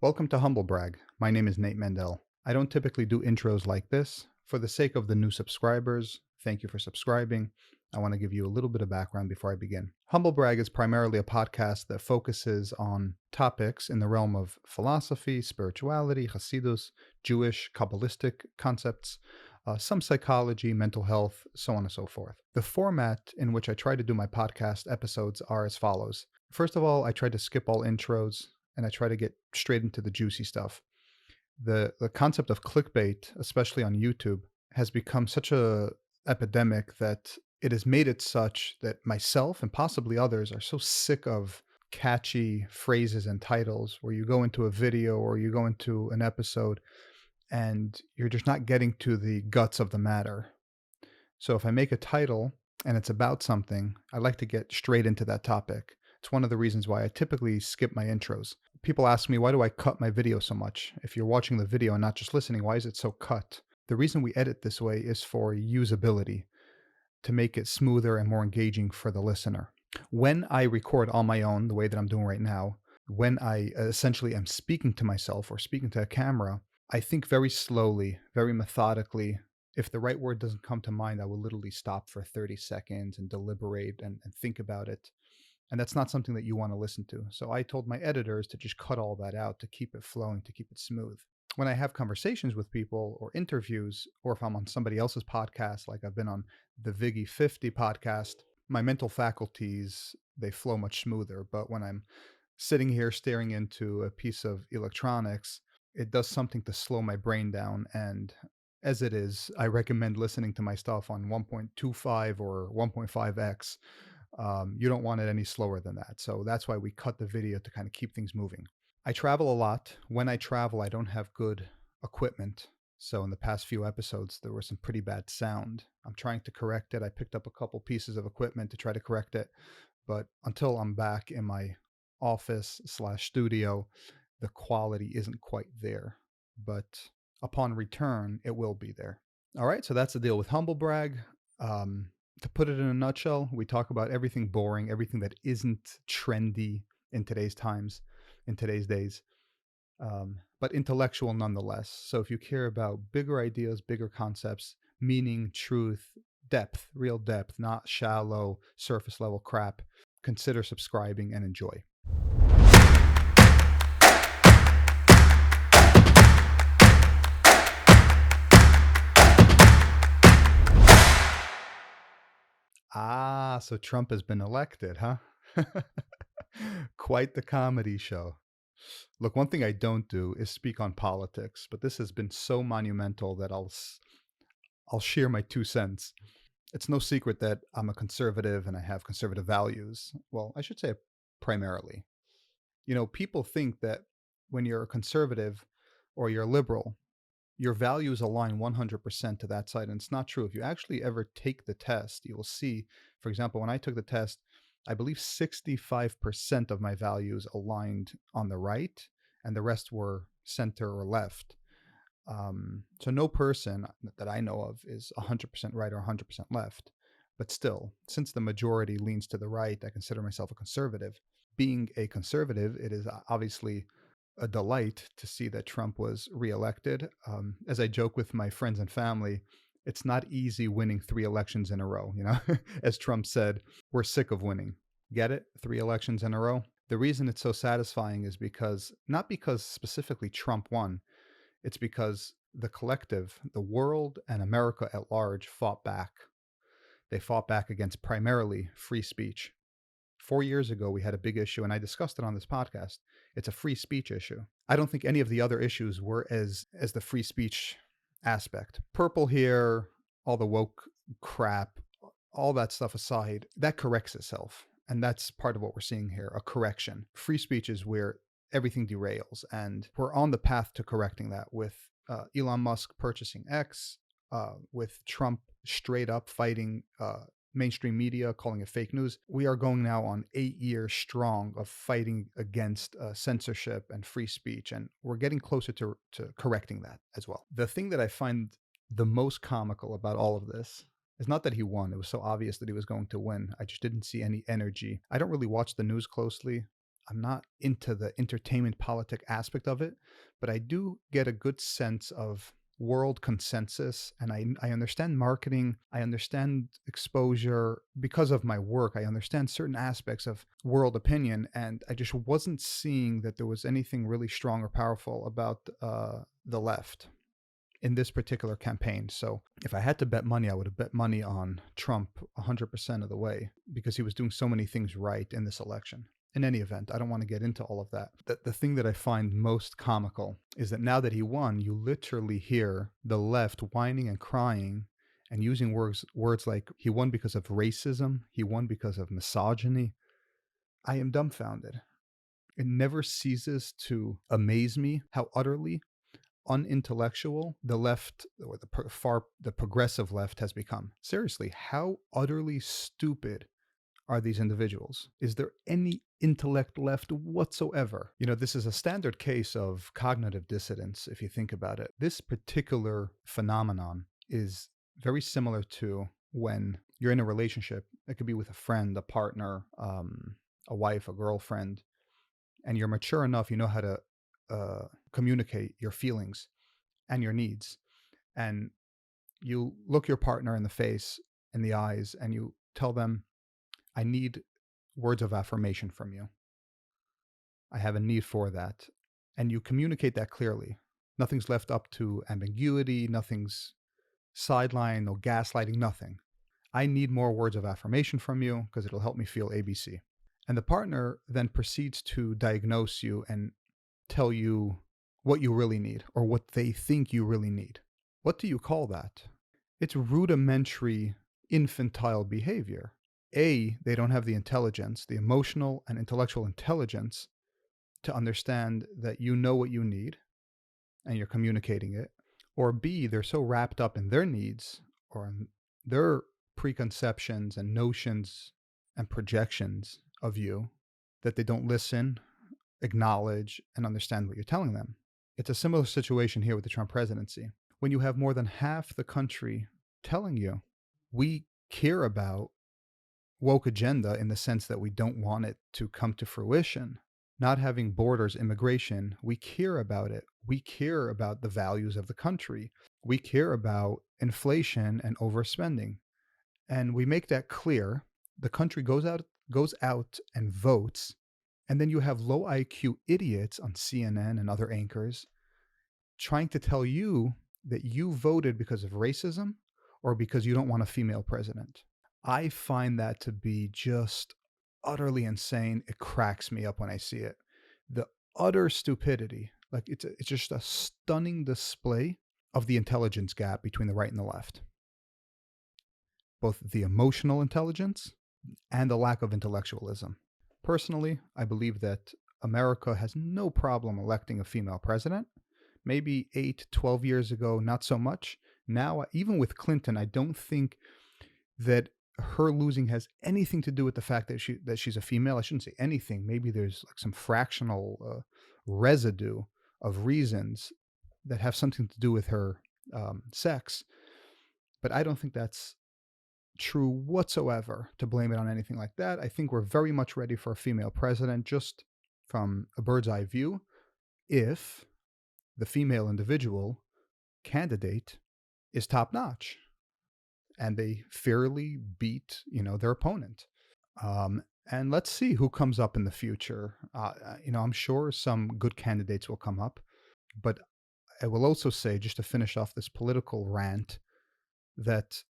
Welcome to Humble Brag. My name is Nate Mendel. I don't typically do intros like this. For the sake of the new subscribers, thank you for subscribing. I want to give you a little bit of background before I begin. Humble Brag is primarily a podcast that focuses on topics in the realm of philosophy, spirituality, Hasidus, Jewish, Kabbalistic concepts, some psychology, mental health, so on and so forth. The format in which I try to do my podcast episodes are as follows. First of all, I try to skip all intros and I try to get straight into the juicy stuff. The concept of clickbait, especially on YouTube, has become such a epidemic that it has made it such that myself and possibly others are so sick of catchy phrases and titles where you go into a video or you go into an episode and you're just not getting to the guts of the matter. So if I make a title and it's about something, I like to get straight into that topic. It's one of the reasons why I typically skip my intros. People ask me, why do I cut my video so much? If you're watching the video and not just listening, why is it so cut? The reason we edit this way is for usability, to make it smoother and more engaging for the listener. When I record on my own, the way that I'm doing right now, when I essentially am speaking to myself or speaking to a camera, I think very slowly, very methodically. If the right word doesn't come to mind, I will literally stop for 30 seconds and deliberate and think about it. And that's not something that you want to listen to. So I told my editors to just cut all that out to keep it flowing, to keep it smooth. When I have conversations with people or interviews, or if I'm on somebody else's podcast, like I've been on the Viggy 50 podcast, my mental faculties, they flow much smoother. But when I'm sitting here staring into a piece of electronics, it does something to slow my brain down. And as it is, I recommend listening to my stuff on 1.25 or 1.5x. You don't want it any slower than that. So that's why we cut the video to kind of keep things moving. I travel a lot. When I travel, I don't have good equipment. So in the past few episodes, there was some pretty bad sound. I'm trying to correct it. I picked up a couple pieces of equipment to try to correct it. But until I'm back in my office/studio, the quality isn't quite there. But upon return, it will be there. All right, so that's the deal with Humble Brag. To put it in a nutshell, we talk about everything boring, everything that isn't trendy in today's times, in today's days, but intellectual nonetheless. So if you care about bigger ideas, bigger concepts, meaning, truth, depth, real depth, not shallow, surface level crap, consider subscribing and enjoy. Ah, so Trump has been elected, huh? Quite the comedy show. Look, one thing I don't do is speak on politics, but this has been so monumental that I'll share my 2 cents. It's no secret that I'm a conservative and I have conservative values. Well, I should say primarily. People think that when you're a conservative or you're a liberal, your values align 100% to that side. And it's not true. If you actually ever take the test, you will see, for example, when I took the test, I believe 65% of my values aligned on the right, and the rest were center or left. So no person that I know of is 100% right or 100% left. But still, since the majority leans to the right, I consider myself a conservative. Being a conservative, it is obviously a delight to see that Trump was reelected. As I joke with my friends and family, it's not easy winning 3 elections in a row. As Trump said, we're sick of winning. Get it? 3 elections in a row. The reason it's so satisfying is not because specifically Trump won, it's because the collective, the world and America at large fought back. They fought back against primarily free speech. 4 years ago, we had a big issue, and I discussed it on this podcast. It's a free speech issue. I don't think any of the other issues were as the free speech aspect. Purple here, all the woke crap, all that stuff aside, that corrects itself. And that's part of what we're seeing here, a correction. Free speech is where everything derails. And we're on the path to correcting that with Elon Musk purchasing X, with Trump straight up fighting mainstream media, calling it fake news. We are going now on 8 years strong of fighting against censorship and free speech, and we're getting closer to correcting that as well. The thing that I find the most comical about all of this is not that he won. It was so obvious that he was going to win. I just didn't see any energy. I don't really watch the news closely. I'm not into the entertainment politic aspect of it, but I do get a good sense of world consensus, and I understand marketing, I understand exposure because of my work. I understand certain aspects of world opinion, and I just wasn't seeing that there was anything really strong or powerful about the left in this particular campaign. So if I had to bet money, I would have bet money on Trump 100% of the way because he was doing so many things right in this election. In any event, I don't want to get into all of that. The thing that I find most comical is that now that he won, you literally hear the left whining and crying and using words like he won because of racism, he won because of misogyny. I am dumbfounded. It never ceases to amaze me how utterly unintellectual the left or the progressive left has become. Seriously, how utterly stupid are these individuals? Is there any intellect left whatsoever? This is a standard case of cognitive dissonance if you think about it. This particular phenomenon is very similar to when you're in a relationship. It could be with a friend, a partner, a wife, a girlfriend, and you're mature enough, you know how to communicate your feelings and your needs. And you look your partner in the face, in the eyes, and you tell them, I need words of affirmation from you. I have a need for that. And you communicate that clearly. Nothing's left up to ambiguity, nothing's sidelined, no gaslighting, nothing. I need more words of affirmation from you because it'll help me feel ABC. And the partner then proceeds to diagnose you and tell you what you really need or what they think you really need. What do you call that? It's rudimentary infantile behavior. A, they don't have the intelligence, the emotional and intellectual intelligence to understand that you know what you need and you're communicating it. Or B, they're so wrapped up in their needs or in their preconceptions and notions and projections of you that they don't listen, acknowledge, and understand what you're telling them. It's a similar situation here with the Trump presidency. When you have more than half the country telling you, we care about woke agenda in the sense that we don't want it to come to fruition. Not having borders, immigration, we care about it. We care about the values of the country. We care about inflation and overspending. And we make that clear. The country goes out and votes. And then you have low IQ idiots on CNN and other anchors trying to tell you that you voted because of racism or because you don't want a female president. I find that to be just utterly insane. It cracks me up when I see it. The utter stupidity. Like it's just a stunning display of the intelligence gap between the right and the left. Both the emotional intelligence and the lack of intellectualism. Personally, I believe that America has no problem electing a female president. Maybe 8, 12 years ago, not so much. Now, even with Clinton, I don't think that her losing has anything to do with the fact that she's a female. I shouldn't say anything. Maybe there's like some fractional residue of reasons that have something to do with her sex. But I don't think that's true whatsoever to blame it on anything like that. I think we're very much ready for a female president just from a bird's eye view if the female individual candidate is top notch and they fairly beat, their opponent. And let's see who comes up in the future. I'm sure some good candidates will come up, but I will also say, just to finish off this political rant, that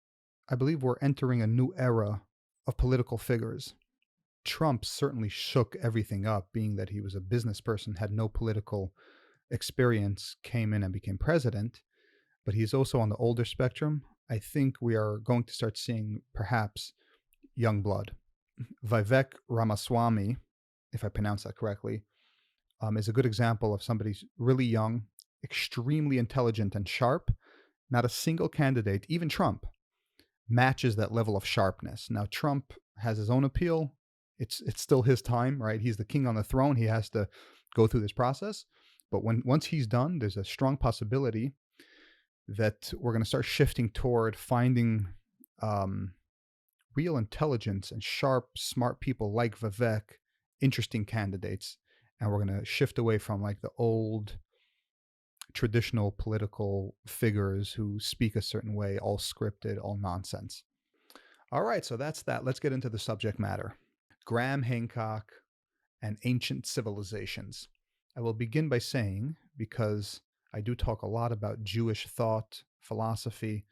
I believe we're entering a new era of political figures. Trump certainly shook everything up, being that he was a business person, had no political experience, came in and became president, but he's also on the older spectrum. I think we are going to start seeing perhaps young blood. Vivek Ramaswamy, if I pronounce that correctly, is a good example of somebody who's really young, extremely intelligent and sharp. Not a single candidate, even Trump, matches that level of sharpness. Now, Trump has his own appeal. It's still his time, right? He's the king on the throne. He has to go through this process. But once he's done, there's a strong possibility that we're going to start shifting toward finding real intelligence and sharp, smart people like Vivek interesting candidates, and we're going to shift away from like the old traditional political figures who speak a certain way, all scripted, all nonsense. All right, so that's that. Let's get into the subject matter. Graham Hancock and ancient civilizations. I will begin by saying, because I do talk a lot about Jewish thought, philosophy,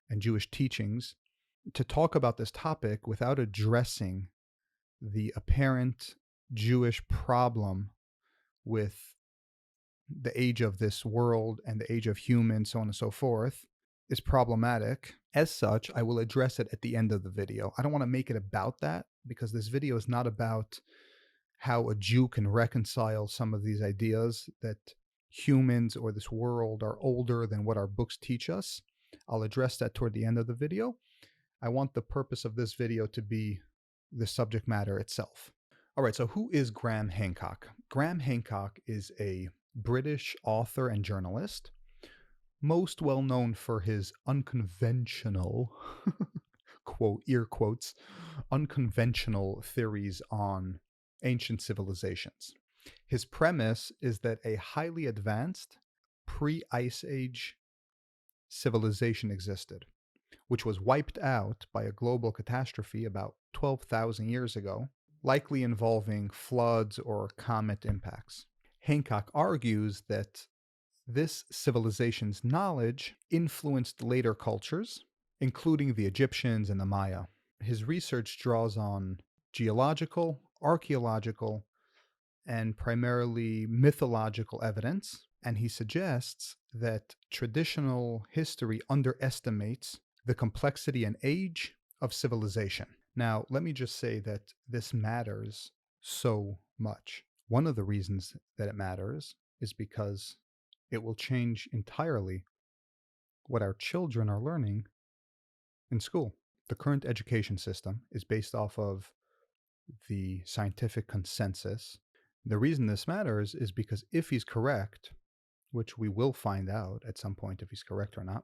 and Jewish teachings, to talk about this topic without addressing the apparent Jewish problem with the age of this world and the age of humans, so on and so forth, is problematic. As such, I will address it at the end of the video. I don't want to make it about that because this video is not about how a Jew can reconcile some of these ideas that humans or this world are older than what our books teach us. I'll address that toward the end of the video. I want the purpose of this video to be the subject matter itself. All right, so who is Graham Hancock? Graham Hancock is a British author and journalist, most well known for his unconventional, quote, ear quotes, unconventional theories on ancient civilizations. His premise is that a highly advanced pre-Ice Age civilization existed, which was wiped out by a global catastrophe about 12,000 years ago, likely involving floods or comet impacts. Hancock argues that this civilization's knowledge influenced later cultures, including the Egyptians and the Maya. His research draws on geological, archaeological, and primarily mythological evidence, and he suggests that traditional history underestimates the complexity and age of civilization. Now, let me just say that this matters so much. One of the reasons that it matters is because it will change entirely what our children are learning in school. The current education system is based off of the scientific consensus. The reason this matters is because if he's correct, which we will find out at some point if he's correct or not,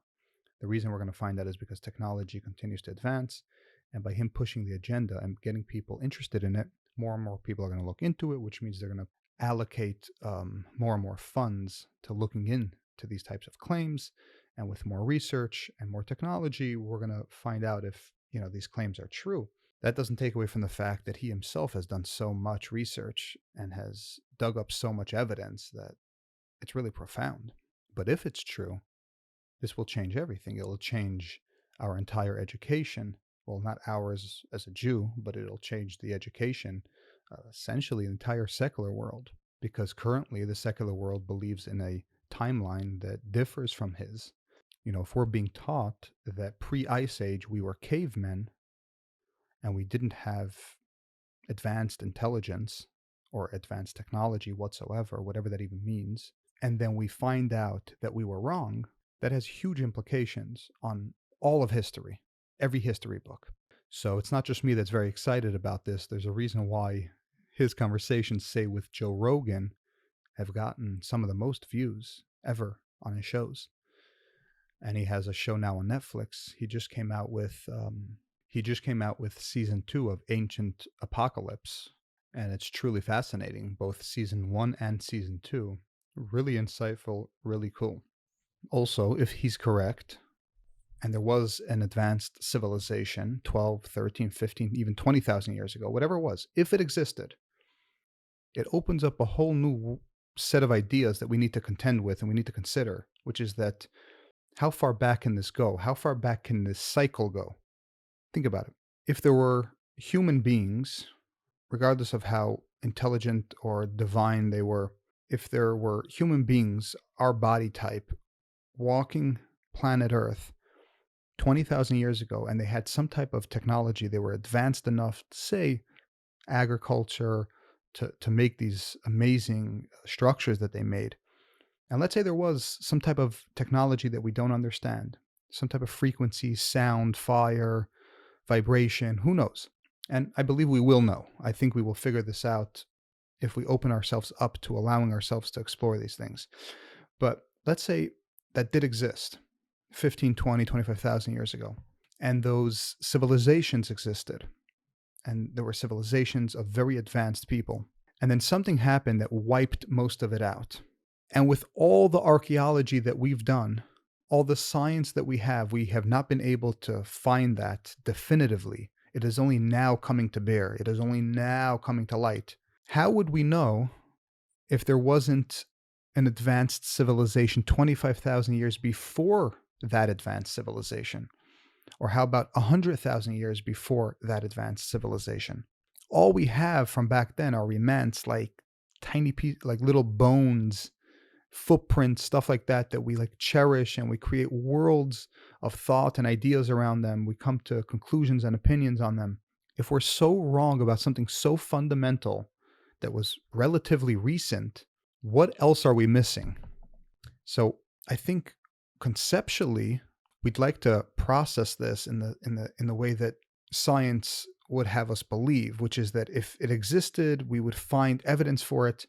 the reason we're going to find out is because technology continues to advance, and by him pushing the agenda and getting people interested in it, more and more people are going to look into it, which means they're going to allocate more and more funds to looking into these types of claims. And with more research and more technology, we're going to find out if these claims are true. That doesn't take away from the fact that he himself has done so much research and has dug up so much evidence that it's really profound. But if it's true, this will change everything. It'll change our entire education. Well, not ours as a Jew, but it'll change the education, essentially the entire secular world. Because currently the secular world believes in a timeline that differs from his. If we're being taught that pre-Ice Age we were cavemen and we didn't have advanced intelligence or advanced technology whatsoever, whatever that even means, and then we find out that we were wrong, that has huge implications on all of history, every history book. So it's not just me that's very excited about this. There's a reason why his conversations, say with Joe Rogan, have gotten some of the most views ever on his shows. And he has a show now on Netflix. He just came out with season 2 of Ancient Apocalypse, and it's truly fascinating. Both season 1 and season 2, really insightful, really cool. Also, if he's correct, and there was an advanced civilization 12, 13, 15, even 20,000 years ago, whatever it was, if it existed, it opens up a whole new set of ideas that we need to contend with and we need to consider, which is that how far back can this go? How far back can this cycle go? Think about it. If there were human beings, regardless of how intelligent or divine they were, if there were human beings, our body type, walking planet Earth 20,000 years ago, and they had some type of technology, they were advanced enough, say, agriculture, to make these amazing structures that they made. And let's say there was some type of technology that we don't understand, some type of frequency, sound, fire, vibration, who knows? And I believe we will know. I think we will figure this out if we open ourselves up to allowing ourselves to explore these things. But let's say that did exist 15, 20, 25,000 years ago, and those civilizations existed. and there were civilizations of very advanced people. And then something happened that wiped most of it out. And with all the archaeology that we've done, all the science that we have not been able to find that definitively. It is only now coming to bear. It is only now coming to light. How would we know if there wasn't an advanced civilization 25,000 years before that advanced civilization? Or how about 100,000 years before that advanced civilization? All we have from back then are remains, like like little bones, footprints, stuff like that, that we like cherish, and we create worlds of thought and ideas around them. We come to conclusions and opinions on them. If we're so wrong about something so fundamental that was relatively recent, what else are we missing? So I think conceptually, we'd like to process this in the way that science would have us believe, which is that if it existed, we would find evidence for it.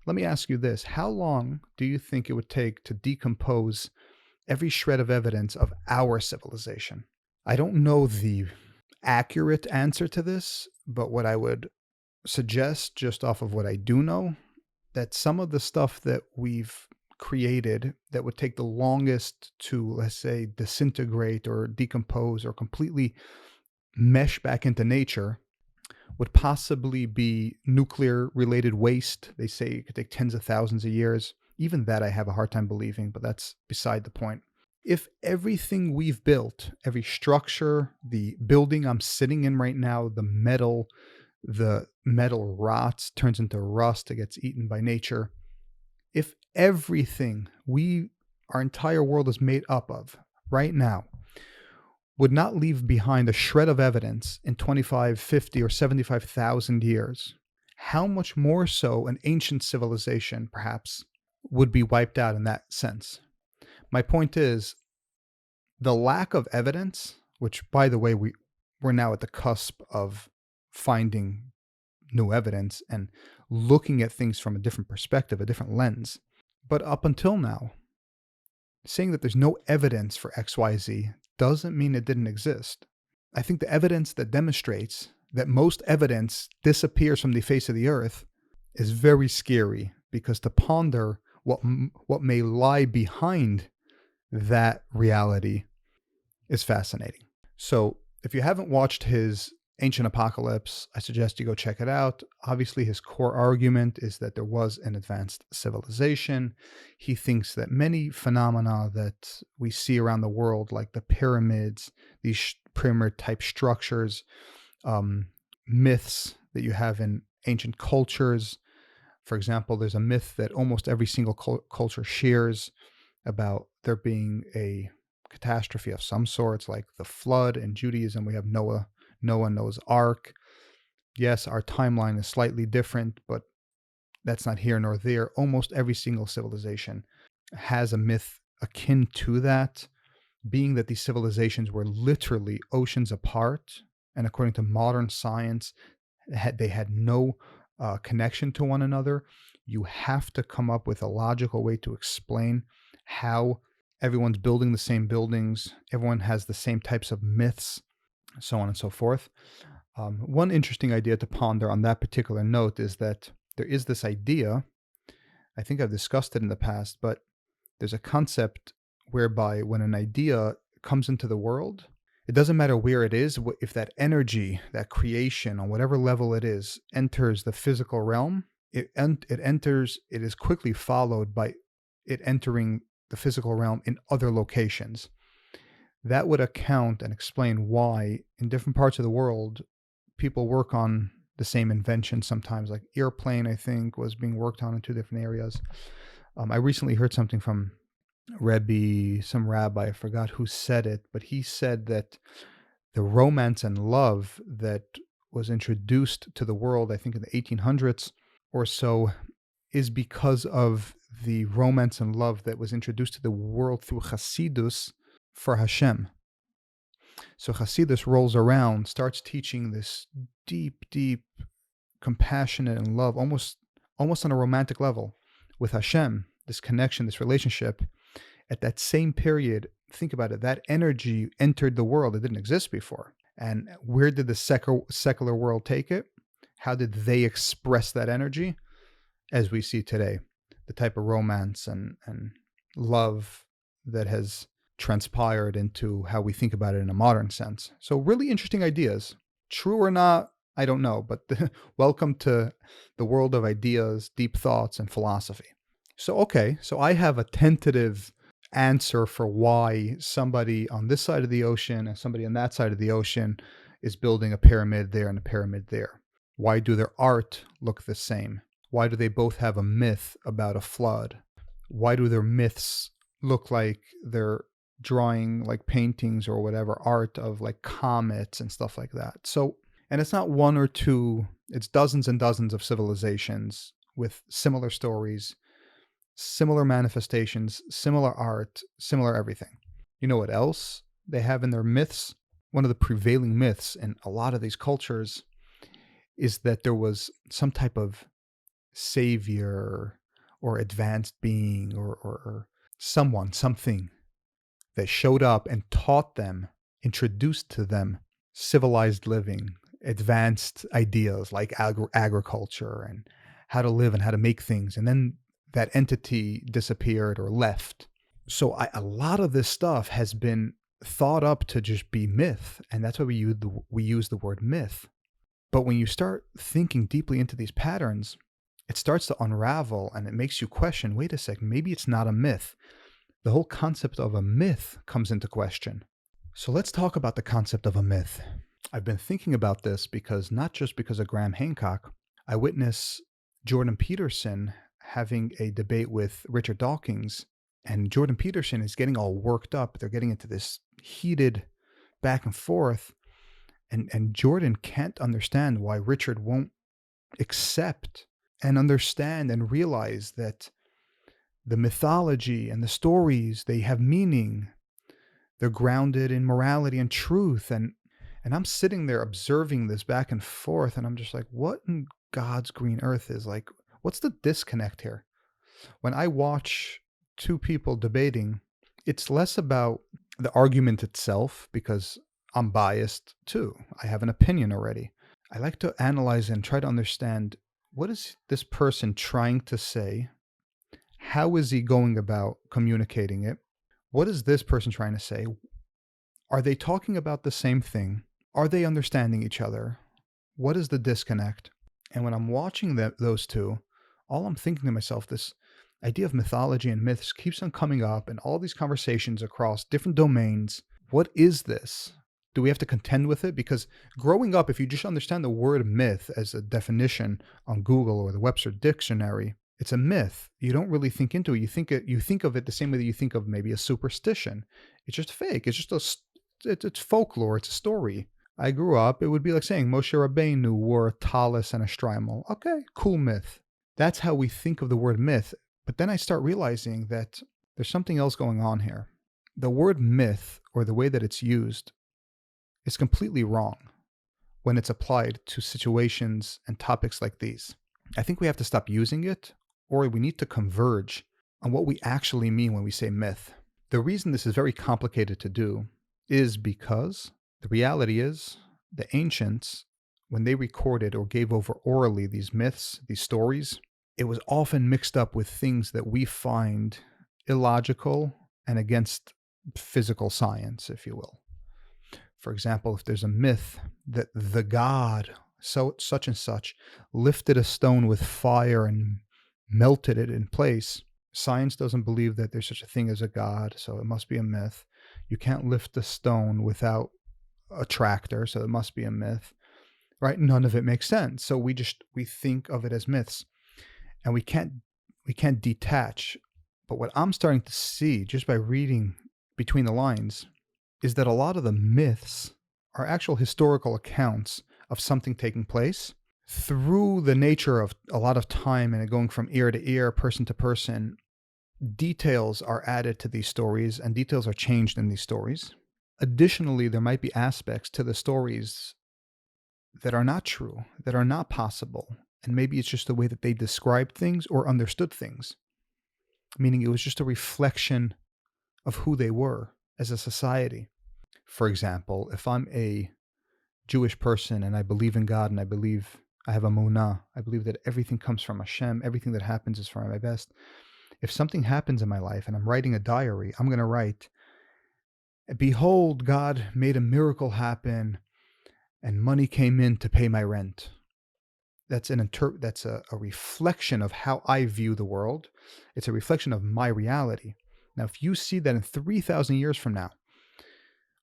Let me ask you this. How long do you think it would take to decompose every shred of evidence of our civilization? I don't know the accurate answer to this, but what I would suggest, just off of what I do know, that some of the stuff that we've created that would take the longest to, let's say, disintegrate or decompose or completely mesh back into nature would possibly be nuclear related waste. They say it could take tens of thousands of years. Even that I have a hard time believing, but that's beside the point. If everything we've built, every structure, the building I'm sitting in right now, the metal rots, turns into rust, it gets eaten by nature. If everything our entire world is made up of right now would not leave behind a shred of evidence in 25, 50, or 75,000 years, how much more so an ancient civilization, perhaps, would be wiped out in that sense? My point is, the lack of evidence, which, by the way, we're now at the cusp of finding new evidence and looking at things from a different perspective, a different lens. But up until now, saying that there's no evidence for XYZ doesn't mean it didn't exist. I think the evidence that demonstrates that most evidence disappears from the face of the earth is very scary, because to ponder what may lie behind that reality is fascinating. So if you haven't watched his Ancient Apocalypse, I suggest you go check it out. Obviously, his core argument is that there was an advanced civilization. He thinks that many phenomena that we see around the world, like the pyramids, these pyramid type structures, myths that you have in ancient cultures. For example, there's a myth that almost every single culture shares about there being a catastrophe of some sorts, like the flood. In Judaism, we have Noah, Noah's Ark. Yes, our timeline is slightly different, but that's not here nor there. Almost every single civilization has a myth akin to that, being that these civilizations were literally oceans apart, and according to modern science, they had no connection to one another. You have to come up with a logical way to explain how everyone's building the same buildings, everyone has the same types of myths, so on and so forth. One interesting idea to ponder on that particular note is that there is this idea, I think I've discussed it in the past, but there's a concept whereby when an idea comes into the world, it doesn't matter where it is, if that energy, that creation, on whatever level it is, enters the physical realm, it is quickly followed by it entering the physical realm in other locations. That would account and explain why in different parts of the world, people work on the same invention sometimes, like airplane, I think, was being worked on in two different areas. I recently heard something from some rabbi, I forgot who said it, but he said that the romance and love that was introduced to the world, I think in the 1800s or so, is because of the romance and love that was introduced to the world through Hasidus for Hashem. So Hasidus rolls around, starts teaching this deep, deep, compassionate and love, almost on a romantic level with Hashem, this connection, this relationship. At that same period, think about it, that energy entered the world. It didn't exist before. And where did the secular world take it? How did they express that energy? As we see today, the type of romance and love that has transpired into how we think about it in a modern sense. So, really interesting ideas. True or not, I don't know, but welcome to the world of ideas, deep thoughts, and philosophy. So, okay, so I have a tentative answer for why somebody on this side of the ocean and somebody on that side of the ocean is building a pyramid there and a pyramid there. Why do their art look the same? Why do they both have a myth about a flood? Why do their myths look like they're drawing like paintings or whatever art of like comets and stuff like that? So, and it's not one or two, it's dozens and dozens of civilizations with similar stories, similar manifestations, similar art, similar everything. You know what else they have in their myths? One of the prevailing myths in a lot of these cultures is that there was some type of savior or advanced being or someone, something that showed up and taught them, introduced to them civilized living, advanced ideas like agriculture and how to live and how to make things. And then that entity disappeared or left. So a lot of this stuff has been thought up to just be myth. And that's why we use the word myth. But when you start thinking deeply into these patterns, it starts to unravel and it makes you question, wait a second, maybe it's not a myth. The whole concept of a myth comes into question. So let's talk about the concept of a myth. I've been thinking about this because not just because of Graham Hancock, I witness Jordan Peterson having a debate with Richard Dawkins, and Jordan Peterson is getting all worked up. They're getting into this heated back and forth, and Jordan can't understand why Richard won't accept and understand and realize that the mythology and the stories, they have meaning. They're grounded in morality and truth. And I'm sitting there observing this back and forth, and I'm just like, what in God's green earth is like, what's the disconnect here? When I watch two people debating, it's less about the argument itself because I'm biased too. I have an opinion already. I like to analyze and try to understand, what is this person trying to say? How is he going about communicating it? What is this person trying to say? Are they talking about the same thing? Are they understanding each other? What is the disconnect? And when I'm watching those two, all I'm thinking to myself, this idea of mythology and myths keeps on coming up in all these conversations across different domains. What is this? Do we have to contend with it? Because growing up, if you just understand the word myth as a definition on Google or the Webster Dictionary, it's a myth. You don't really think into it. You think of it the same way that you think of maybe a superstition. It's just fake. It's just it's folklore. It's a story. I grew up, it would be like saying Moshe Rabbeinu wore a tallis and a shtreimel. Okay, cool myth. That's how we think of the word myth. But then I start realizing that there's something else going on here. The word myth, or the way that it's used, is completely wrong when it's applied to situations and topics like these. I think we have to stop using it, or we need to converge on what we actually mean when we say myth. The reason this is very complicated to do is because the reality is the ancients, when they recorded or gave over orally these myths, these stories, it was often mixed up with things that we find illogical and against physical science, if you will. For example, if there's a myth that the god, so such and such, lifted a stone with fire and melted it in place, science doesn't believe that there's such a thing as a god, so it must be a myth. You can't lift a stone without a tractor, so it must be a myth, right? None of it makes sense. So we think of it as myths, and we can't detach. But what I'm starting to see just by reading between the lines is that a lot of the myths are actual historical accounts of something taking place. Through the nature of a lot of time and it going from ear to ear, person to person, details are added to these stories and details are changed in these stories. Additionally, there might be aspects to the stories that are not true, that are not possible. And maybe it's just the way that they described things or understood things, meaning it was just a reflection of who they were as a society. For example, if I'm a Jewish person and I believe in God and I believe I have a munah, I believe that everything comes from Hashem, everything that happens is for my best. If something happens in my life and I'm writing a diary, I'm going to write, behold, God made a miracle happen and money came in to pay my rent. That's a reflection of how I view the world. It's a reflection of my reality. Now, if you see that in 3,000 years from now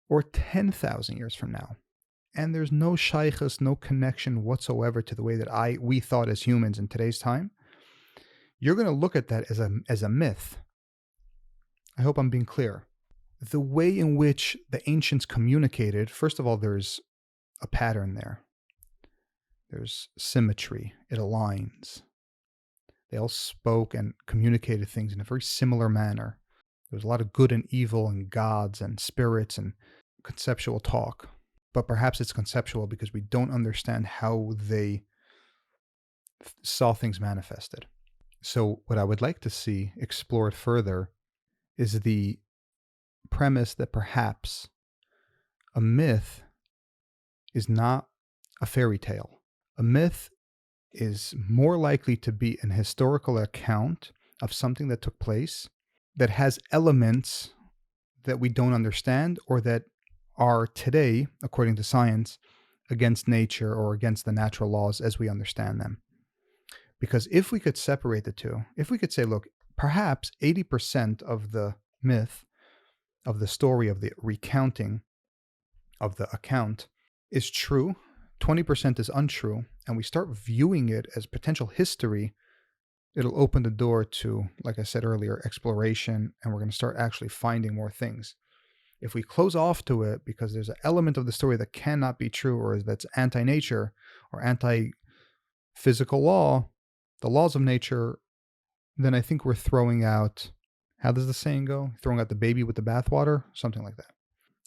or 10,000 years from now, and there's no shaykhus, no connection whatsoever to the way that we thought as humans in today's time, you're going to look at that as a myth. I hope I'm being clear. The way in which the ancients communicated, first of all, there's a pattern there. There's symmetry. It aligns. They all spoke and communicated things in a very similar manner. There was a lot of good and evil and gods and spirits and conceptual talk. But perhaps it's conceptual because we don't understand how they saw things manifested. So what I would like to see explored further is the premise that perhaps a myth is not a fairy tale. A myth is more likely to be an historical account of something that took place that has elements that we don't understand or that are today, according to science, against nature or against the natural laws as we understand them. Because if we could separate the two, if we could say, look, perhaps 80% of the myth, of the story, of the recounting, of the account is true, 20% is untrue, and we start viewing it as potential history, it'll open the door to, like I said earlier, exploration, and we're going to start actually finding more things. If we close off to it because there's an element of the story that cannot be true or that's anti-nature or anti-physical law, the laws of nature, then I think we're throwing out, how does the saying go? Throwing out the baby with the bathwater? Something like that.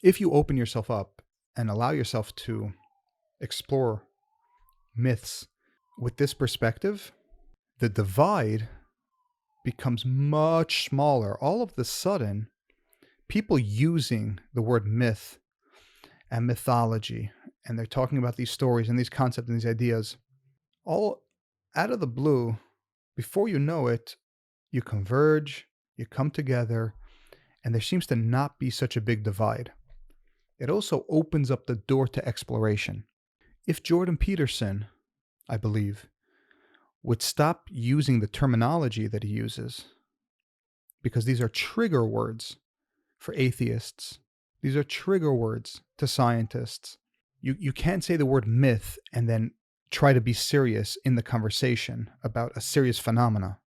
If you open yourself up and allow yourself to explore myths with this perspective, the divide becomes much smaller. All of the sudden, people using the word myth and mythology, and they're talking about these stories and these concepts and these ideas, all out of the blue, before you know it, you converge, you come together, and there seems to not be such a big divide. It also opens up the door to exploration. If Jordan Peterson, I believe, would stop using the terminology that he uses, because these are trigger words for atheists, these are trigger words to scientists. You can't say the word myth and then try to be serious in the conversation about a serious phenomena.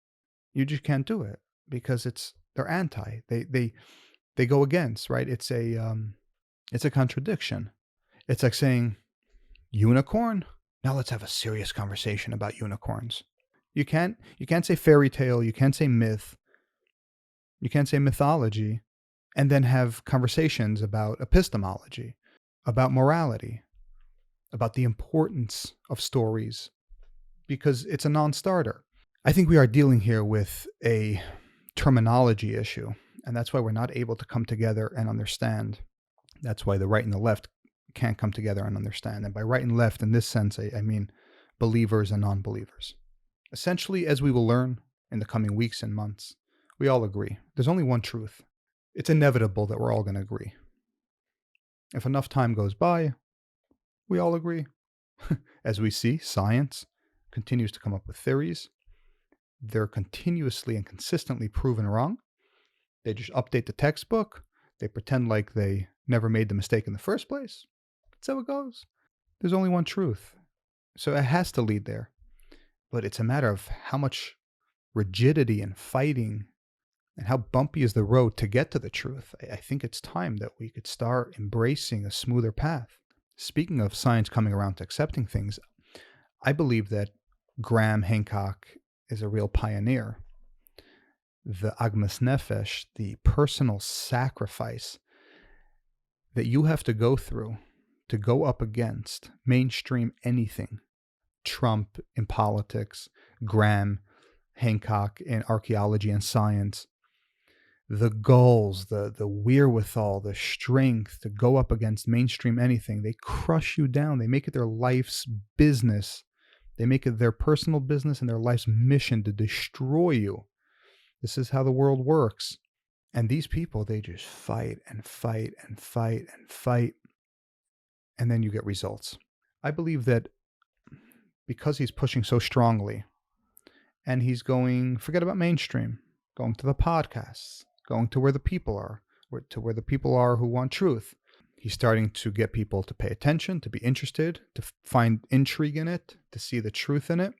You just can't do it because they're anti. They go against, right? It's a contradiction. It's like saying unicorn. Now let's have a serious conversation about unicorns. You can't say fairy tale, you can't say myth, you can't say mythology, and then have conversations about epistemology, about morality, about the importance of stories, because it's a non-starter. I think we are dealing here with a terminology issue, and that's why we're not able to come together and understand. That's why the right and the left can't come together and understand. And by right and left, in this sense, I mean believers and non-believers. Essentially, as we will learn in the coming weeks and months, we all agree. There's only one truth. It's inevitable that we're all going to agree. If enough time goes by, we all agree. As we see, science continues to come up with theories. They're continuously and consistently proven wrong. They just update the textbook. They pretend like they never made the mistake in the first place. That's how it goes. There's only one truth. So it has to lead there. But it's a matter of how much rigidity and fighting and how bumpy is the road to get to the truth. I think it's time that we could start embracing a smoother path. Speaking of science coming around to accepting things, I believe that Graham Hancock is a real pioneer. The agmas nefesh, the personal sacrifice that you have to go through to go up against mainstream anything, Trump in politics, Graham Hancock in archaeology and science, the goals, the wherewithal, the strength to go up against mainstream anything. They crush you down. They make it their life's business. They make it their personal business and their life's mission to destroy you. This is how the world works. And these people, they just fight and fight and fight and fight. And then you get results. I believe that because he's pushing so strongly and he's going, forget about mainstream, going to the podcasts, going to where the people are, to where the people are who want truth. He's starting to get people to pay attention, to be interested, to find intrigue in it, to see the truth in it.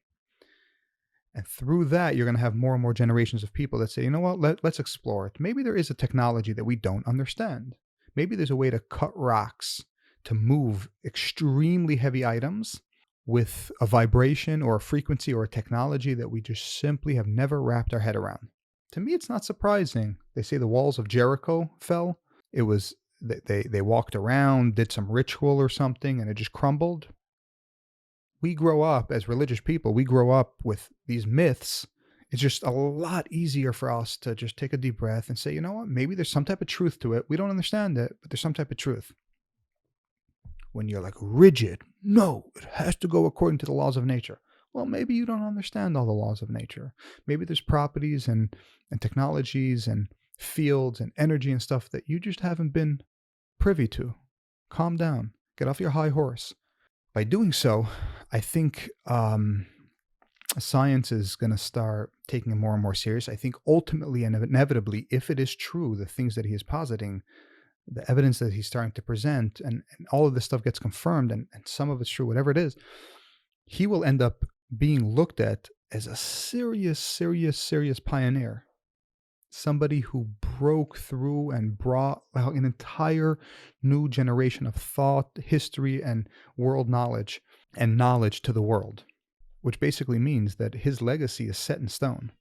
And through that, you're going to have more and more generations of people that say, you know what, let's explore it. Maybe there is a technology that we don't understand. Maybe there's a way to cut rocks, to move extremely heavy items with a vibration or a frequency or a technology that we just simply have never wrapped our head around. To me, it's not surprising. They say the walls of Jericho fell. It was they walked around, did some ritual or something, and it just crumbled. We grow up as religious people, we grow up with these myths. It's just a lot easier for us to just take a deep breath and say, you know what, maybe there's some type of truth to it. We don't understand it, but there's some type of truth. When you're like rigid, no, it has to go according to the laws of nature. Well, maybe you don't understand all the laws of nature. Maybe there's properties and technologies and fields and energy and stuff that you just haven't been privy to. Calm down. Get off your high horse. By doing so, I think science is going to start taking it more and more serious. I think ultimately and inevitably, if it is true, the things that he is positing, the evidence that he's starting to present, and all of this stuff gets confirmed, and some of it's true, whatever it is, he will end up being looked at as a serious pioneer. Somebody who broke through and brought an entire new generation of thought, history, and world knowledge to the world, which basically means that his legacy is set in stone.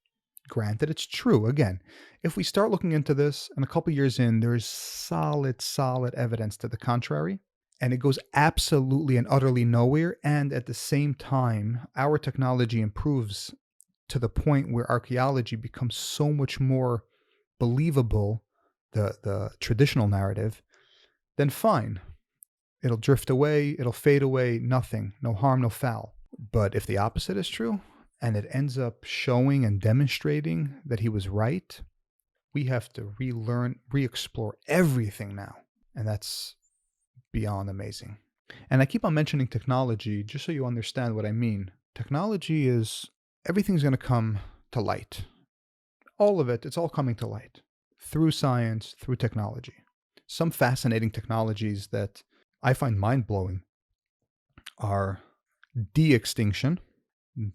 Granted, it's true. Again, if we start looking into this and a couple years in, there is solid evidence to the contrary, and it goes absolutely and utterly nowhere. And at the same time, our technology improves to the point where archaeology becomes so much more believable, the traditional narrative, then fine. It'll drift away, it'll fade away, nothing, no harm, no foul. But if the opposite is true, and it ends up showing and demonstrating that he was right, we have to relearn, re-explore everything now. And that's beyond amazing. And I keep on mentioning technology just so you understand what I mean. Technology is, everything's going to come to light. All of it, it's all coming to light through science, through technology. Some fascinating technologies that I find mind-blowing are de-extinction.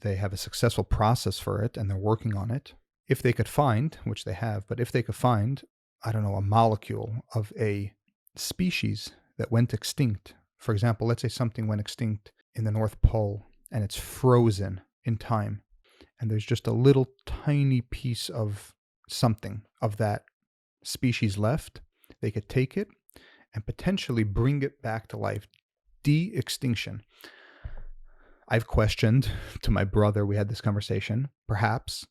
They have a successful process for it and they're working on it. If they could find, which they have, but if they could find, I don't know, a molecule of a species that went extinct. For example, let's say something went extinct in the North Pole and it's frozen in time. And there's just a little tiny piece of something of that species left. They could take it and potentially bring it back to life. De-extinction. I've questioned to my brother, we had this conversation, perhaps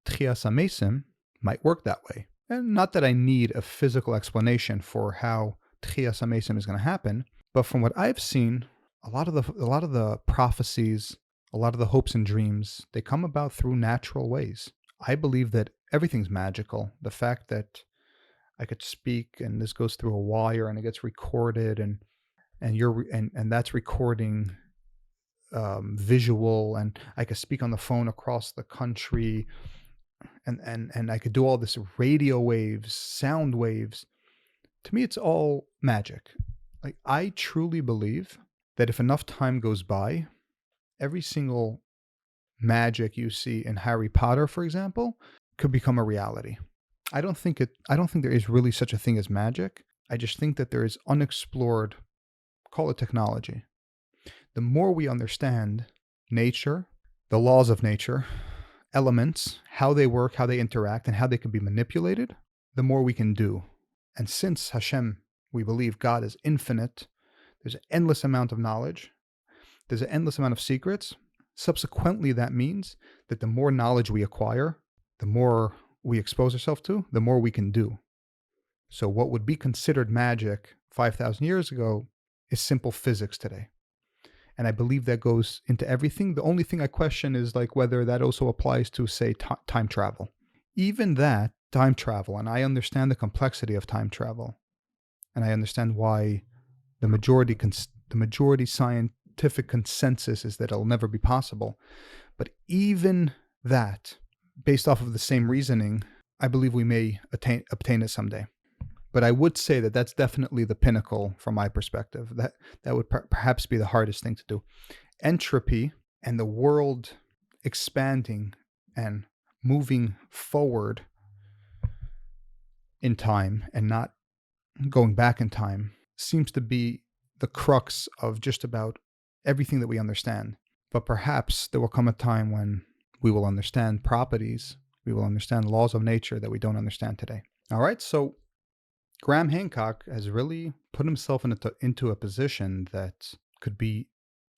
Tchias HaMesim might work that way. And not that I need a physical explanation for how Tchias HaMesim is going to happen, but from what I've seen, a lot of the prophecies, a lot of the hopes and dreams, they come about through natural ways. I believe that everything's magical. The fact that I could speak and this goes through a wire and it gets recorded and that's recording visual, and I could speak on the phone across the country, and I could do all this radio waves, sound waves. To me, it's all magic. Like, I truly believe that if enough time goes by, every single magic you see in Harry Potter, for example, could become a reality. I don't think there is really such a thing as magic. I just think that there is unexplored, call it technology. The more we understand nature, the laws of nature, elements, how they work, how they interact, and how they can be manipulated, the more we can do. And since Hashem, we believe God is infinite, there's an endless amount of knowledge, there's an endless amount of secrets. Subsequently, that means that the more knowledge we acquire, the more we expose ourselves to, the more we can do. So what would be considered magic 5,000 years ago is simple physics today. And I believe that goes into everything. The only thing I question is like whether that also applies to, say, time travel. Even that, time travel, and I understand the complexity of time travel, and I understand why the majority scientific consensus is that it'll never be possible. But even that, based off of the same reasoning, I believe we may obtain it someday. But I would say that that's definitely the pinnacle from my perspective. That would perhaps be the hardest thing to do. Entropy and the world expanding and moving forward in time and not going back in time seems to be the crux of just about everything that we understand. But perhaps there will come a time when we will understand properties, we will understand laws of nature that we don't understand today. All right, so Graham Hancock has really put himself into a position that could be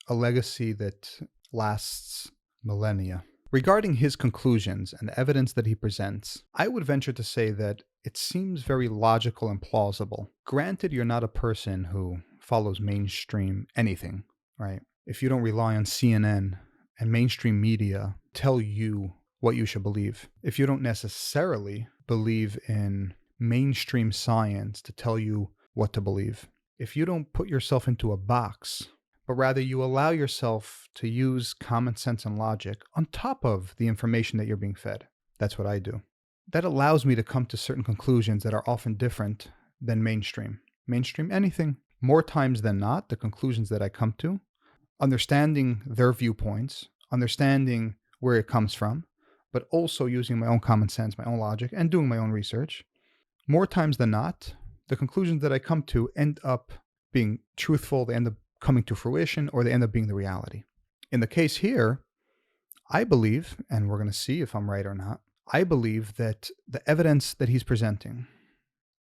a legacy that lasts millennia. Regarding his conclusions and the evidence that he presents, I would venture to say that it seems very logical and plausible. Granted, you're not a person who follows mainstream anything, right? If you don't rely on CNN and mainstream media tell you what you should believe, if you don't necessarily believe in mainstream science to tell you what to believe, if you don't put yourself into a box, but rather you allow yourself to use common sense and logic on top of the information that you're being fed. That's what I do. That allows me to come to certain conclusions that are often different than mainstream. Mainstream anything. More times than not, the conclusions that I come to, understanding their viewpoints, understanding where it comes from, but also using my own common sense, my own logic, and doing my own research. More times than not, the conclusions that I come to end up being truthful, they end up coming to fruition, or they end up being the reality. In the case here, I believe, and we're going to see if I'm right or not, I believe that the evidence that he's presenting,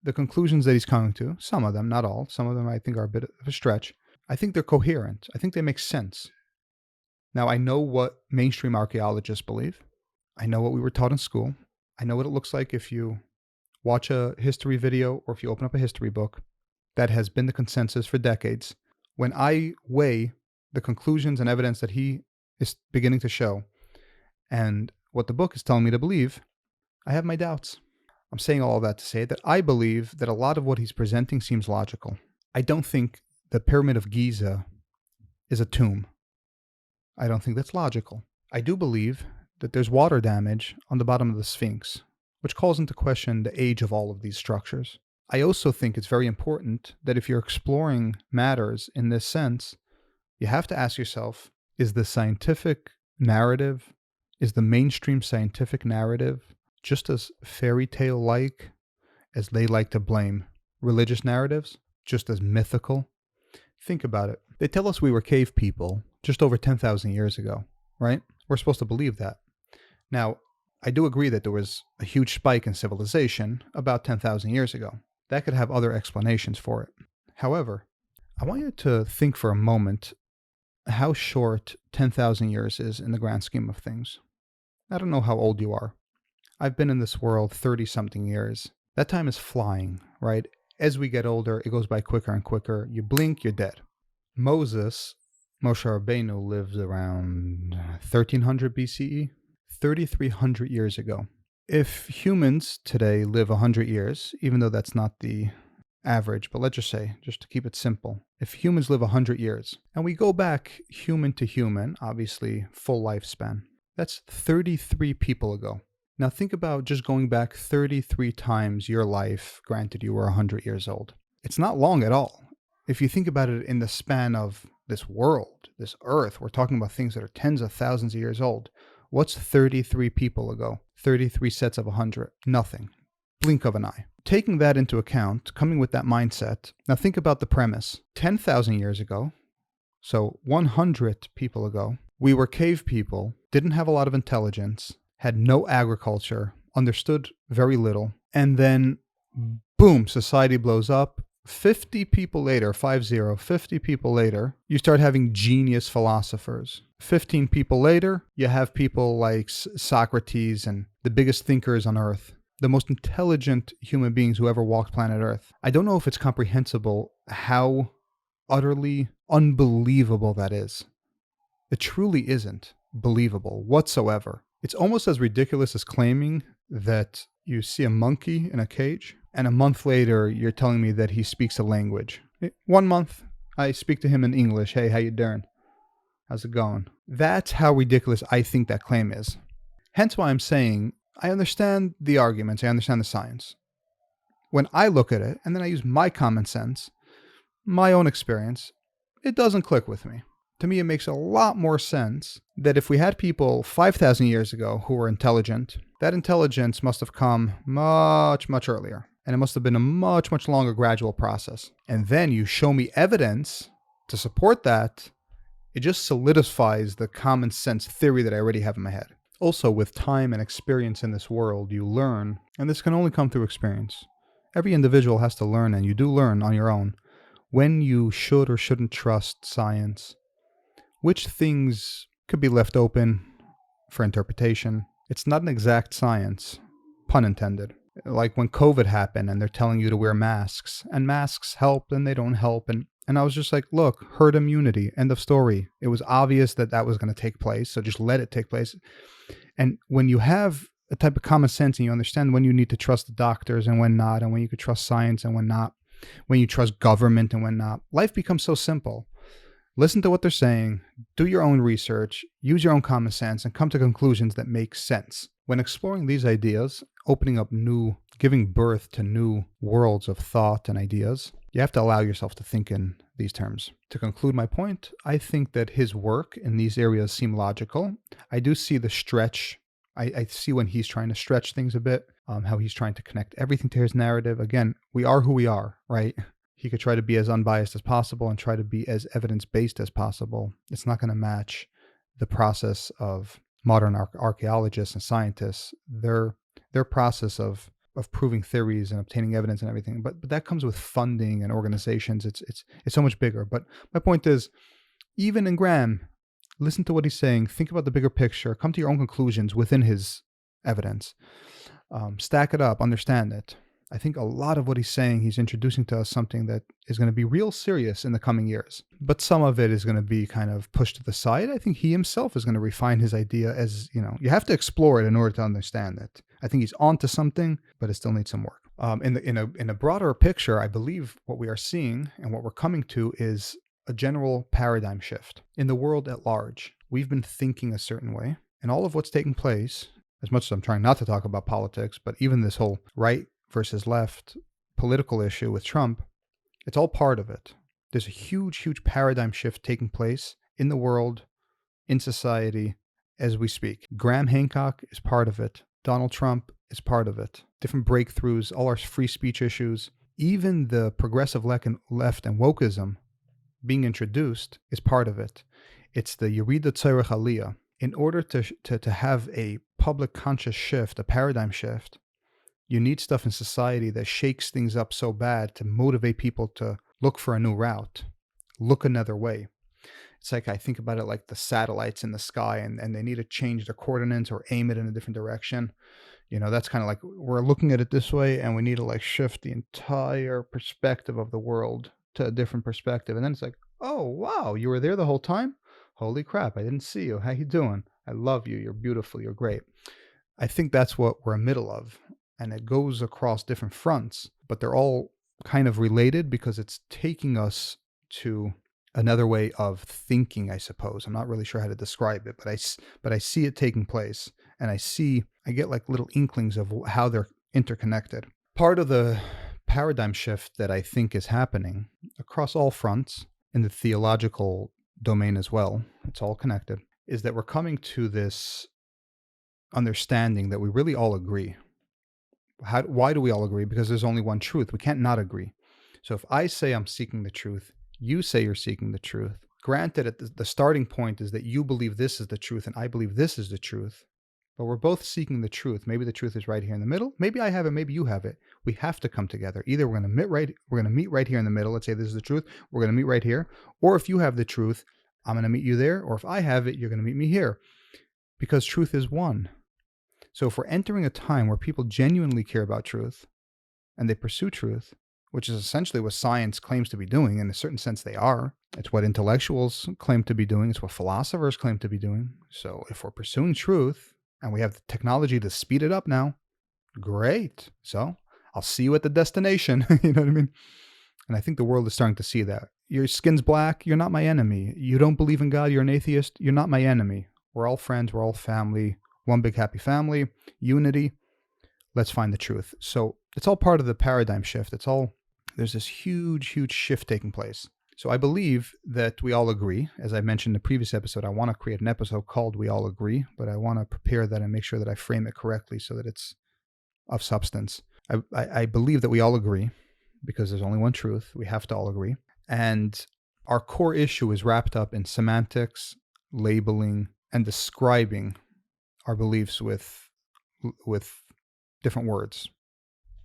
the conclusions that he's coming to, some of them, not all, some of them I think are a bit of a stretch, I think they're coherent. I think they make sense. Now, I know what mainstream archaeologists believe. I know what we were taught in school. I know what it looks like if you watch a history video or if you open up a history book. That has been the consensus for decades. When I weigh the conclusions and evidence that he is beginning to show and what the book is telling me to believe, I have my doubts. I'm saying all of that to say that I believe that a lot of what he's presenting seems logical. I don't think the Pyramid of Giza is a tomb. I don't think that's logical. I do believe that there's water damage on the bottom of the Sphinx, which calls into question the age of all of these structures. I also think it's very important that if you're exploring matters in this sense, you have to ask yourself, is the scientific narrative, is the mainstream scientific narrative just as fairy tale-like as they like to blame religious narratives, just as mythical? Think about it. They tell us we were cave people just over 10,000 years ago, right? We're supposed to believe that. Now, I do agree that there was a huge spike in civilization about 10,000 years ago. That could have other explanations for it. However, I want you to think for a moment how short 10,000 years is in the grand scheme of things. I don't know how old you are. I've been in this world 30-something years. That time is flying, right? As we get older, it goes by quicker and quicker. You blink, you're dead. Moshe Rabbeinu lived around 1300 BCE, 3,300 years ago. If humans today live 100 years, even though that's not the average, but let's just say, just to keep it simple, if humans live 100 years, and we go back human to human, obviously full lifespan, that's 33 people ago. Now think about just going back 33 times your life, granted you were 100 years old. It's not long at all. If you think about it in the span of this world, this earth, we're talking about things that are tens of thousands of years old. What's 33 people ago? 33 sets of 100? Nothing. Blink of an eye. Taking that into account, coming with that mindset, now think about the premise. 10,000 years ago, so 100 people ago, we were cave people, didn't have a lot of intelligence, had no agriculture, understood very little, and then boom, society blows up. 50 people later, 50 people later, you start having genius philosophers. 15 people later, you have people like Socrates and the biggest thinkers on Earth, the most intelligent human beings who ever walked planet Earth. I don't know if it's comprehensible how utterly unbelievable that is. It truly isn't believable whatsoever. It's almost as ridiculous as claiming that you see a monkey in a cage and a month later you're telling me that he speaks a language. 1 month, I speak to him in English. Hey, how you doing? How's it going? That's how ridiculous I think that claim is. Hence why I'm saying I understand the arguments, I understand the science. When I look at it and then I use my common sense, my own experience, it doesn't click with me. To me, it makes a lot more sense that if we had people 5,000 years ago who were intelligent, that intelligence must have come much, much earlier. And it must have been a much, much longer gradual process. And then you show me evidence to support that, it just solidifies the common sense theory that I already have in my head. Also, with time and experience in this world, you learn, and this can only come through experience. Every individual has to learn, and you do learn on your own, when you should or shouldn't trust science, which things could be left open for interpretation. It's not an exact science, pun intended. Like when COVID happened and they're telling you to wear masks, and masks help and they don't help. And I was just like, look, herd immunity, end of story. It was obvious that that was going to take place, so just let it take place. And when you have a type of common sense and you understand when you need to trust the doctors and when not, and when you could trust science and when not, when you trust government and when not, life becomes so simple. Listen to what they're saying, do your own research, use your own common sense, and come to conclusions that make sense. When exploring these ideas, opening up giving birth to new worlds of thought and ideas, you have to allow yourself to think in these terms. To conclude my point, I think that his work in these areas seem logical. I do see the stretch. I see when he's trying to stretch things a bit, how he's trying to connect everything to his narrative. Again, we are who we are, right? He could try to be as unbiased as possible and try to be as evidence-based as possible. It's not going to match the process of modern archaeologists and scientists, their process of proving theories and obtaining evidence and everything. But that comes with funding and organizations. It's so much bigger. But my point is, even in Graham, listen to what he's saying. Think about the bigger picture. Come to your own conclusions within his evidence. Stack it up. Understand it. I think a lot of what he's saying, he's introducing to us something that is going to be real serious in the coming years. But some of it is going to be kind of pushed to the side. I think he himself is going to refine his idea as, you have to explore it in order to understand it. I think he's onto something, but it still needs some work. In a broader picture, I believe what we are seeing and what we're coming to is a general paradigm shift. In the world at large, we've been thinking a certain way, and all of what's taking place, as much as I'm trying not to talk about politics, but even this whole right versus left political issue with Trump, it's all part of it. There's a huge, huge paradigm shift taking place in the world, in society, as we speak. Graham Hancock is part of it. Donald Trump is part of it. Different breakthroughs, all our free speech issues, even the progressive left and wokeism being introduced is part of it. It's the Yerida Tzorech Aliyah. In order to have a public conscious shift, a paradigm shift, you need stuff in society that shakes things up so bad to motivate people to look for a new route, look another way. It's like, I think about it like the satellites in the sky, and they need to change their coordinates or aim it in a different direction. That's kind of like, we're looking at it this way and we need to like shift the entire perspective of the world to a different perspective. And then it's like, oh, wow, you were there the whole time? Holy crap, I didn't see you. How you doing? I love you. You're beautiful. You're great. I think that's what we're in the middle of. And it goes across different fronts, but they're all kind of related because it's taking us to another way of thinking, I suppose. I'm not really sure how to describe it, but I see it taking place, and I get like little inklings of how they're interconnected. Part of the paradigm shift that I think is happening across all fronts, in the theological domain as well, it's all connected, is that we're coming to this understanding that we really all agree. Why do we all agree? Because there's only one truth. We can't not agree. So if I say I'm seeking the truth, you say you're seeking the truth. Granted, at the starting point is that you believe this is the truth and I believe this is the truth, but we're both seeking the truth. Maybe the truth is right here in the middle. Maybe I have it. Maybe you have it. We have to come together. Either we're going to meet right here in the middle. Let's say this is the truth. We're going to meet right here. Or if you have the truth, I'm going to meet you there. Or if I have it, you're going to meet me here, because truth is one. So if we're entering a time where people genuinely care about truth and they pursue truth, which is essentially what science claims to be doing, in a certain sense they are. It's what intellectuals claim to be doing. It's what philosophers claim to be doing. So if we're pursuing truth and we have the technology to speed it up now, great. So I'll see you at the destination. You know what I mean? And I think the world is starting to see that. Your skin's black, you're not my enemy. You don't believe in God, you're an atheist, you're not my enemy. We're all friends, we're all family, one big happy family, unity. Let's find the truth. So it's all part of the paradigm shift. There's this huge shift taking place. So I believe that we all agree. As I mentioned in the previous episode, I want to create an episode called We All Agree, but I want to prepare that and make sure that I frame it correctly so that it's of substance. I believe that we all agree because there's only one truth. We have to all agree. And our core issue is wrapped up in semantics, labeling, and describing our beliefs with different words,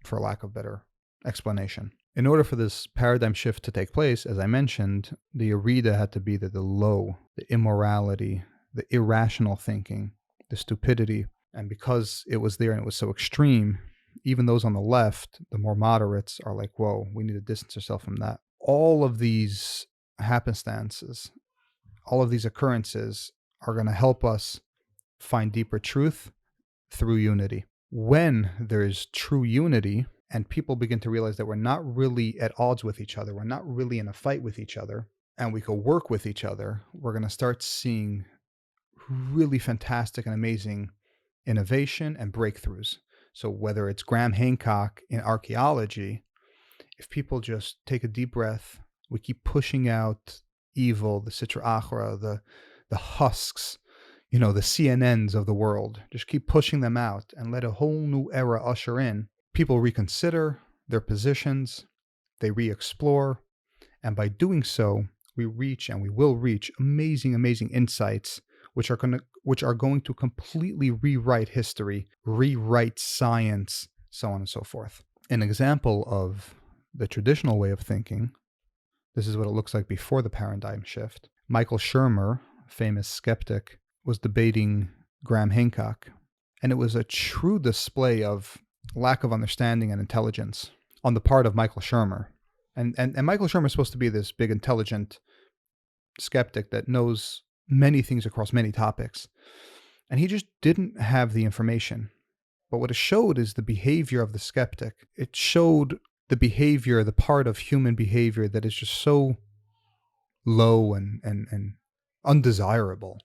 for lack of better explanation. In order for this paradigm shift to take place, as I mentioned, the arida had to be the low, the immorality, the irrational thinking, the stupidity. And because it was there and it was so extreme, even those on the left, the more moderates, are like, whoa, we need to distance ourselves from that. All of these happenstances, all of these occurrences are going to help us find deeper truth through unity. When there's true unity and people begin to realize that we're not really at odds with each other, we're not really in a fight with each other, and we can work with each other, we're going to start seeing really fantastic and amazing innovation and breakthroughs. So whether it's Graham Hancock in archaeology, if people just take a deep breath, we keep pushing out evil, the Sitra Achra, the husks, the CNNs of the world, just keep pushing them out and let a whole new era usher in. People reconsider their positions, they re-explore, and by doing so, we will reach amazing insights which are going to completely rewrite history, rewrite science, so on and so forth. An example of the traditional way of thinking, this is what it looks like before the paradigm shift. Michael Shermer, famous skeptic, was debating Graham Hancock, and it was a true display of lack of understanding and intelligence on the part of Michael Shermer. And Michael Shermer is supposed to be this big, intelligent skeptic that knows many things across many topics. And he just didn't have the information. But what it showed is the behavior of the skeptic. It showed the behavior, the part of human behavior that is just so low and undesirable,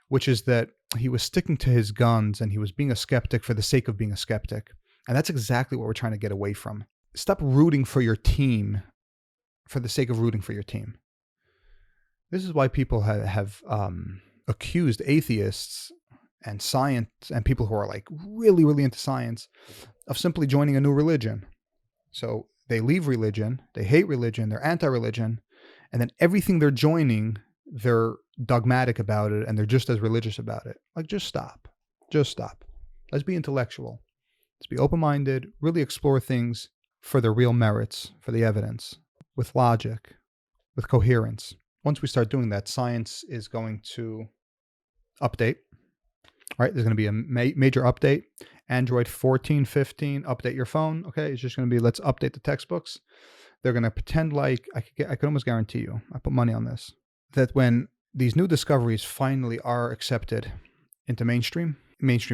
which is that he was sticking to his guns and he was being a skeptic for the sake of being a skeptic. And that's exactly what we're trying to get away from. Stop rooting for your team for the sake of rooting for your team. This is why people have accused atheists and science and people who are like really into science of simply joining a new religion. So they leave religion, they hate religion, they're anti-religion, and then everything they're joining, they're dogmatic about it and they're just as religious about it. Like, just stop. Let's be intellectual. Let's be open-minded, really explore things for their real merits, for the evidence, with logic, with coherence. Once we start doing that, science is going to update. All right, there's going to be a major update. Android 14, 15, update your phone. Okay, it's just going to be, let's update the textbooks. They're going to pretend like, I could almost guarantee you, I put money on this, that when these new discoveries finally are accepted into mainstream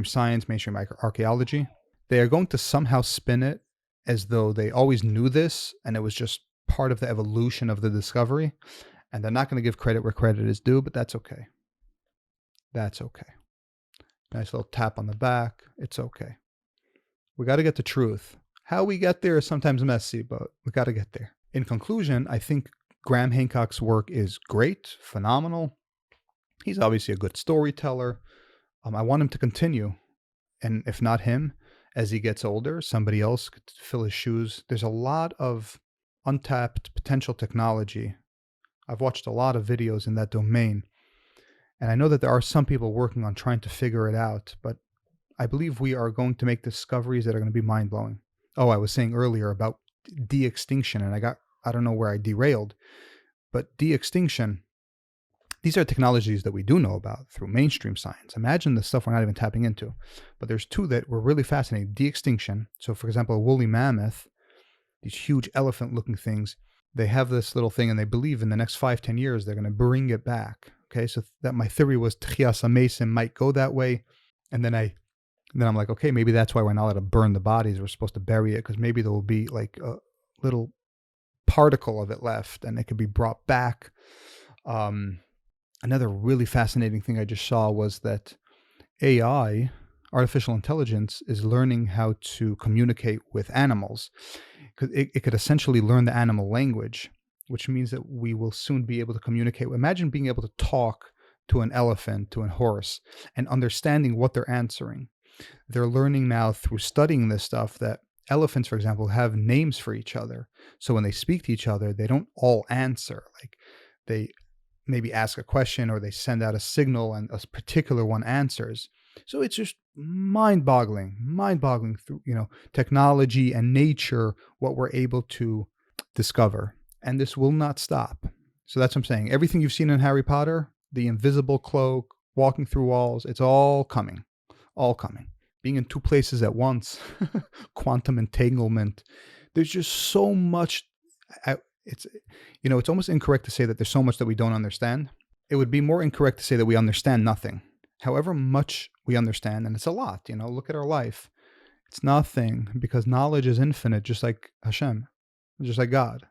science, mainstream archaeology, they are going to somehow spin it as though they always knew this and it was just part of the evolution of the discovery. And they're not going to give credit where credit is due, but that's okay. That's okay. Nice little tap on the back. It's okay. We got to get the truth. How we get there is sometimes messy, but we got to get there. In conclusion, I think Graham Hancock's work is great, phenomenal. He's obviously a good storyteller. I want him to continue. And if not him, as he gets older, somebody else could fill his shoes. There's a lot of untapped potential technology. I've watched a lot of videos in that domain. And I know that there are some people working on trying to figure it out, but I believe we are going to make discoveries that are going to be mind-blowing. Oh, I was saying earlier about de-extinction, and I don't know where I derailed, but de-extinction These are technologies that we do know about through mainstream science. Imagine the stuff we're not even tapping into. But there's two that were really fascinating. De-extinction. So, for example, a woolly mammoth, these huge elephant-looking things, they have this little thing, and they believe in the next 5, 10 years they're going to bring it back. Okay, so that my theory was Tchias Mason might go that way, and then I'm like, okay, maybe that's why we're not allowed to burn the bodies. We're supposed to bury it because maybe there will be like a little particle of it left, and it could be brought back. Um, Another really fascinating thing I just saw was that AI, artificial intelligence, is learning how to communicate with animals. It could essentially learn the animal language, which means that we will soon be able to communicate. Imagine being able to talk to an elephant, to a horse, and understanding what they're answering. They're learning now through studying this stuff that elephants, for example, have names for each other. So when they speak to each other, they don't all answer. Like they maybe ask a question or they send out a signal and a particular one answers. So it's just mind-boggling through, technology and nature, what we're able to discover. And this will not stop. So that's what I'm saying. Everything you've seen in Harry Potter, the invisible cloak, walking through walls, it's all coming. All coming. Being in two places at once, quantum entanglement. There's just so much. It's it's almost incorrect to say that there's so much that we don't understand. It would be more incorrect to say that we understand nothing. However much we understand, and it's a lot. Look at our life. It's nothing because knowledge is infinite, just like Hashem, just like God.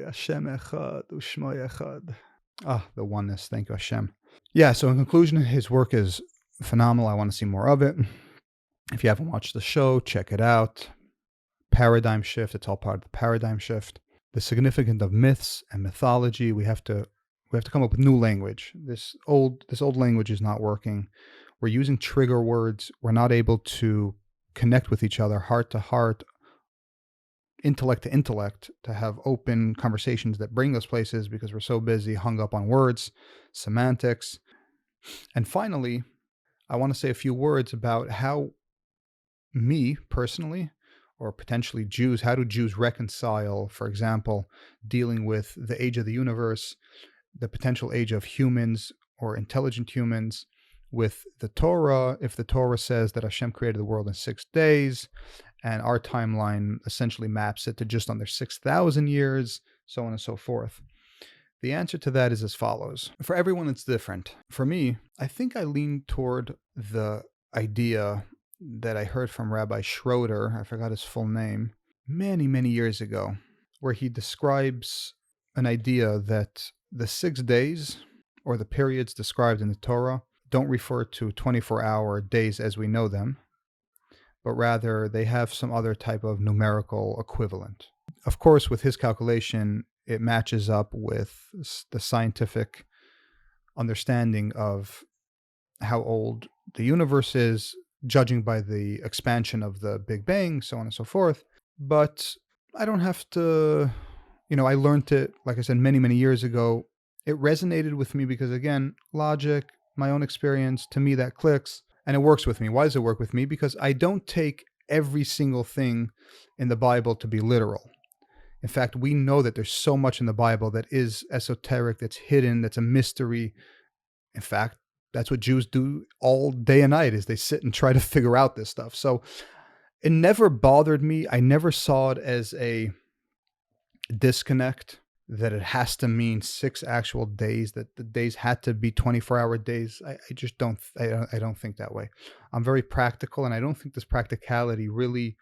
Hashem echad u'shmo echad. The oneness. Thank you, Hashem. Yeah, so in conclusion, his work is phenomenal. I want to see more of it. If you haven't watched the show, check it out. Paradigm shift. It's all part of the paradigm shift. The significance of myths and mythology. We have to come up with new language. This old language is not working. We're using trigger words. We're not able to connect with each other, heart to heart, intellect to intellect, to have open conversations that bring us places because we're so busy, hung up on words, semantics. And finally, I want to say a few words about how me personally, or potentially Jews, how do Jews reconcile, for example, dealing with the age of the universe, the potential age of humans or intelligent humans, with the Torah, if the Torah says that Hashem created the world in 6 days, and our timeline essentially maps it to just under 6,000 years, so on and so forth. The answer to that is as follows. For everyone, it's different. For me, I think I lean toward the idea that I heard from Rabbi Schroeder, I forgot his full name, many, many years ago, where he describes an idea that the 6 days, or the periods described in the Torah, don't refer to 24-hour days as we know them, but rather they have some other type of numerical equivalent. Of course, with his calculation, it matches up with the scientific understanding of how old the universe is, judging by the expansion of the Big Bang, so on and so forth. But I don't have to, I learned it, like I said, many, many years ago. It resonated with me because, again, logic, my own experience, to me that clicks, and it works with me. Why does it work with me? Because I don't take every single thing in the Bible to be literal. In fact, we know that there's so much in the Bible that is esoteric, that's hidden, that's a mystery. In fact, that's what Jews do all day and night, is they sit and try to figure out this stuff. So it never bothered me. I never saw it as a disconnect, that it has to mean 6 actual days, that the days had to be 24-hour days. I just don't, I don't think that way. I'm very practical, and I don't think this practicality really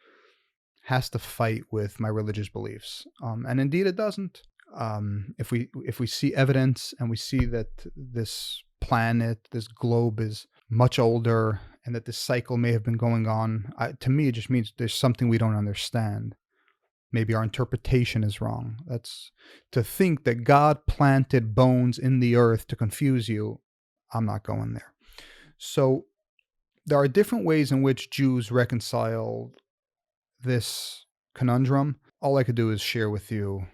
has to fight with my religious beliefs. And indeed it doesn't. If we see evidence and we see that this planet, this globe is much older, and that this cycle may have been going on, to me it just means there's something we don't understand. Maybe our interpretation is wrong. That's to think that God planted bones in the earth to confuse you. I'm not going there. So there are different ways in which Jews reconcile this conundrum. All I could do is share with you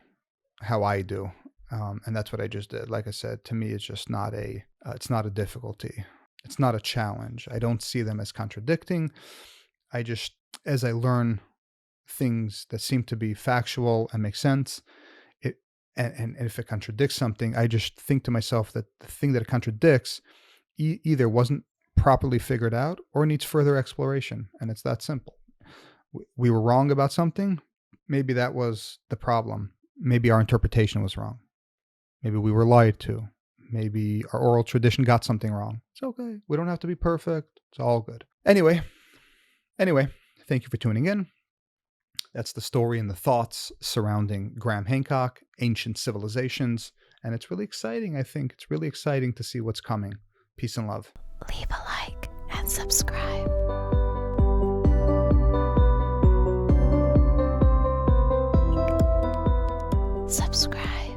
how I do. And that's what I just did. Like I said, to me, it's just not it's not a difficulty. It's not a challenge. I don't see them as contradicting. I just, as I learn things that seem to be factual and make sense, it And if it contradicts something, I just think to myself that the thing that it contradicts either wasn't properly figured out or needs further exploration. And it's that simple. We were wrong about something. Maybe that was the problem. Maybe our interpretation was wrong. Maybe we were lied to. Maybe our oral tradition got something wrong. It's okay. We don't have to be perfect. It's all good. Anyway, thank you for tuning in. That's the story and the thoughts surrounding Graham Hancock, ancient civilizations. And it's really exciting, I think. It's really exciting to see what's coming. Peace and love. Leave a like and subscribe. Subscribe.